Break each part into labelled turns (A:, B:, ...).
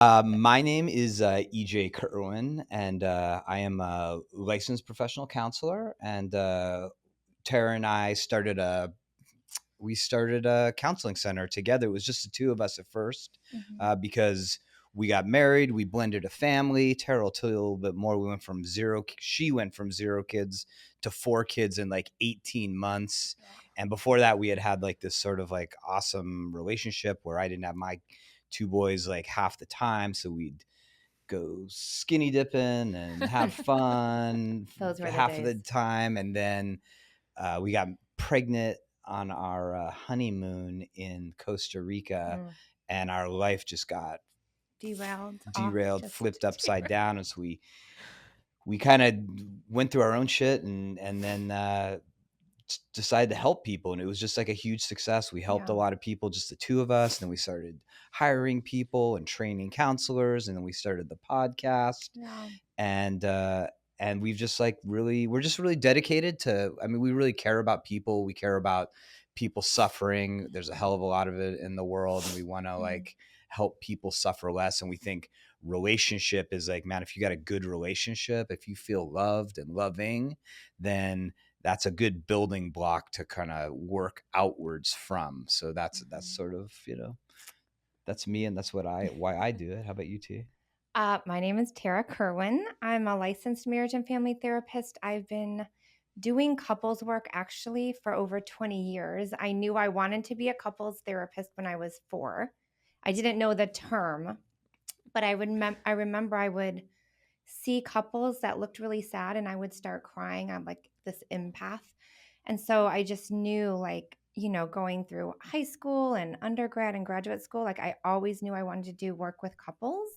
A: My name is EJ Kerwin, and I am a licensed professional counselor. And Tara and I started a counseling center together. It was just the two of us at first, because we got married, we blended a family. Tara will tell you a little bit more. She went from 0 kids to 4 kids in like 18 months. And before that, we had like this sort of like awesome relationship where I didn't have my 2 boys like half the time. So we'd go skinny dipping and have fun
B: Those were the
A: half of the
B: days.
A: time. And then we got pregnant on our honeymoon in Costa Rica, and our life just got
B: Derailed,
A: flipped upside down. And so we kind of went through our own shit and then decided to help people, and it was just like a huge success. We helped a lot of people, just the two of us, and then we started hiring people and training counselors, and then we started the podcast. And we've just like we're just really dedicated to, I mean, we really care about people. We care about people suffering. There's a hell of a lot of it in the world, and we want to like help people suffer less. And we think relationship is like, man, if you got a good relationship, if you feel loved and loving, then that's a good building block to kind of work outwards from. So that's sort of, that's me, and that's why I do it. How about you, T?
B: My name is Tarah Kerwin. I'm a licensed marriage and family therapist. I've been doing couples work actually for over 20 years. I knew I wanted to be a couples therapist when I was 4. I didn't know the term, but I remember I would see couples that looked really sad and I would start crying. I'm like this empath. And so I just knew, like, going through high school and undergrad and graduate school, like I always knew I wanted to do work with couples.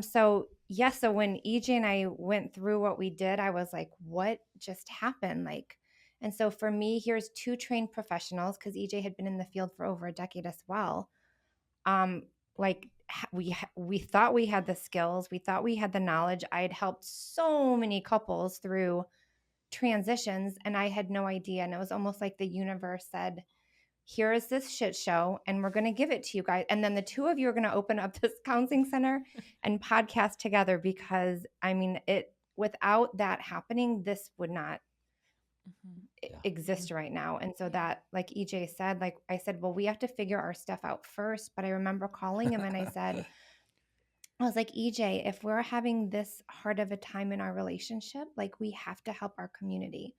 B: So when EJ and I went through what we did, I was like, what just happened? Like, and so for me, here's 2 trained professionals, because EJ had been in the field for over a decade as well. Like we thought we had the skills, we thought we had the knowledge. I had helped so many couples through transitions, and I had no idea. And it was almost like the universe said, here is this shit show, and we're going to give it to you guys. And then the 2 of you are going to open up this counseling center and podcast together, because I mean, without that happening, this would not exist right now. And so that, like EJ said, like I said, well, we have to figure our stuff out first. But I remember calling him and I was like, EJ, if we're having this hard of a time in our relationship, like we have to help our community.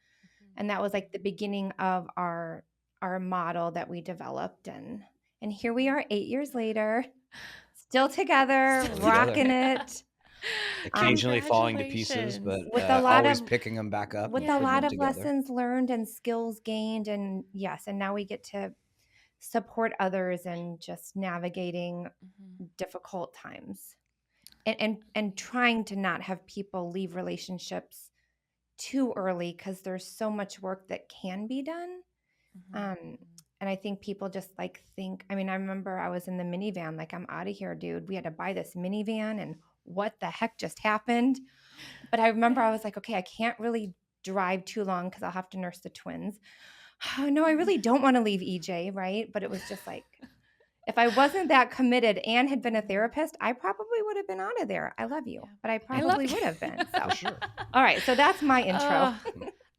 B: And that was like the beginning of our model that we developed. And here we are 8 years later, still together, rocking it.
A: Occasionally falling to pieces, but
B: with a lot
A: always
B: of
A: picking them back up.
B: With a lot of lessons learned and skills gained. And yes, and now we get to support others and just navigating difficult times and trying to not have people leave relationships too early, because there's so much work that can be done. And I think people just like think, I mean, I remember I was in the minivan, like, I'm out of here, dude. We had to buy this minivan, and what the heck just happened? But I remember I was like, okay, I can't really drive too long because I'll have to nurse the twins. No, I really don't want to leave EJ, right? But it was just like, if I wasn't that committed and had been a therapist, I probably would have been out of there. I love you, but I probably would have been. So. For sure. All right, so that's my intro.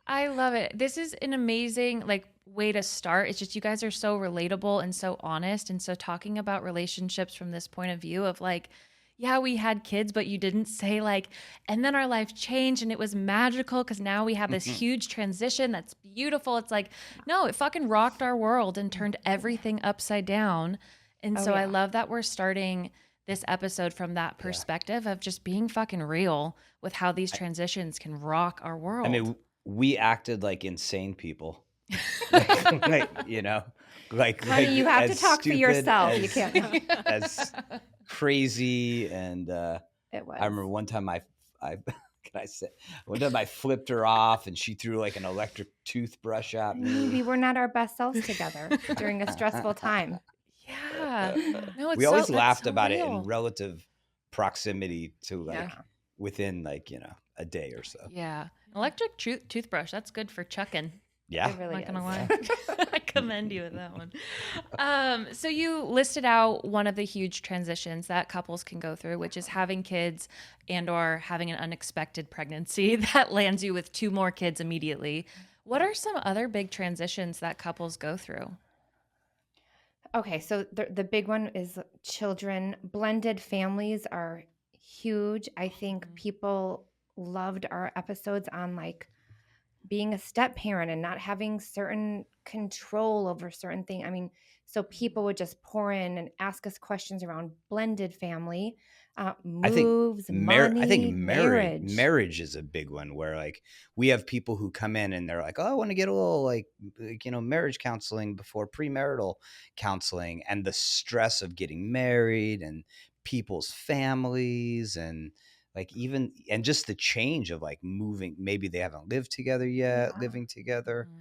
C: I love it. This is an amazing way to start. It's just, you guys are so relatable and so honest. And so talking about relationships from this point of view of like, yeah, we had kids, but you didn't say like, and then our life changed and it was magical because now we have this huge transition that's beautiful. It's like, no, it fucking rocked our world and turned everything upside down. And I love that we're starting this episode from that perspective of just being fucking real with how these transitions can rock our world.
A: I mean, we acted like insane people. Honey,
B: you have to talk for yourself. You can't.
A: As crazy, and
B: it was.
A: I remember one time I flipped her off, and she threw like an electric toothbrush at me.
B: We were not our best selves together during a stressful time.
C: Yeah, no,
A: we always laughed about it in relative proximity to within a day or so.
C: Yeah, electric toothbrush, that's good for chucking.
A: Yeah.
B: It really
C: Not gonna
B: is.
C: lie. I commend you with that one. So you listed out one of the huge transitions that couples can go through, which is having kids and or having an unexpected pregnancy that lands you with 2 more kids immediately. What are some other big transitions that couples go through?
B: Okay, so the big one is children. Blended families are huge. I think people loved our episodes on like being a step parent and not having certain control over certain things. I mean, so people would just pour in and ask us questions around blended family,
A: I think
B: moves,
A: I think
B: money, marriage.
A: marriage is a big one where like we have people who come in and they're like, "Oh, I want to get a little marriage counseling before premarital counseling," and the stress of getting married and people's families and like even and just the change of like moving, maybe they haven't lived together yet,
B: Yeah.
A: living together.
C: Mhm.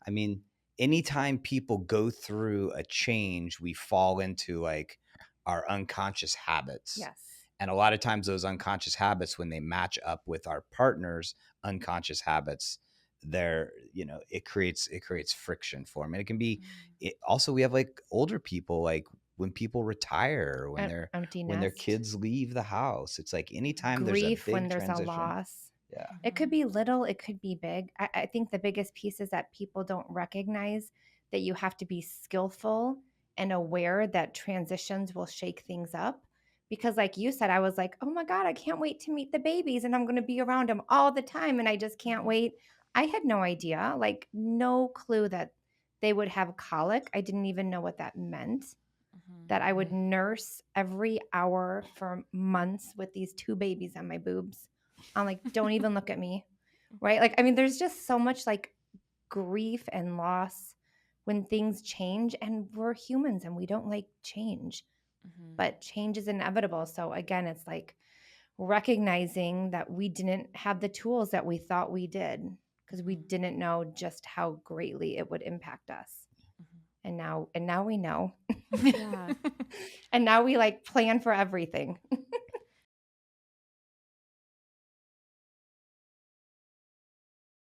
A: I mean, anytime people go through a change, we fall into like our unconscious habits.
B: Yes.
A: And a lot of times those unconscious habits, when they match up with our partner's unconscious habits, it creates friction for them. And it can be also we have like older people, like when people retire,
B: Empty
A: when their
B: nest.
A: kids leave the house. It's like anytime there's a
B: Grief when
A: big
B: there's a
A: transition.
B: loss.
A: Yeah.
B: It could be little, it could be big. I think the biggest piece is that people don't recognize that you have to be skillful and aware that transitions will shake things up. Because, like you said, I was like, oh my God, I can't wait to meet the babies and I'm going to be around them all the time. And I just can't wait. I had no idea, like, no clue that they would have colic. I didn't even know what that meant. That I would nurse every hour for months with these 2 babies on my boobs. I'm like, don't even look at me. Right? Like, I mean, there's just so much like grief and loss when things change, and we're humans and we don't like change, but change is inevitable. So again, it's like recognizing that we didn't have the tools that we thought we did because we didn't know just how greatly it would impact us. And now we know.
D: Yeah.
B: And now we like plan for everything.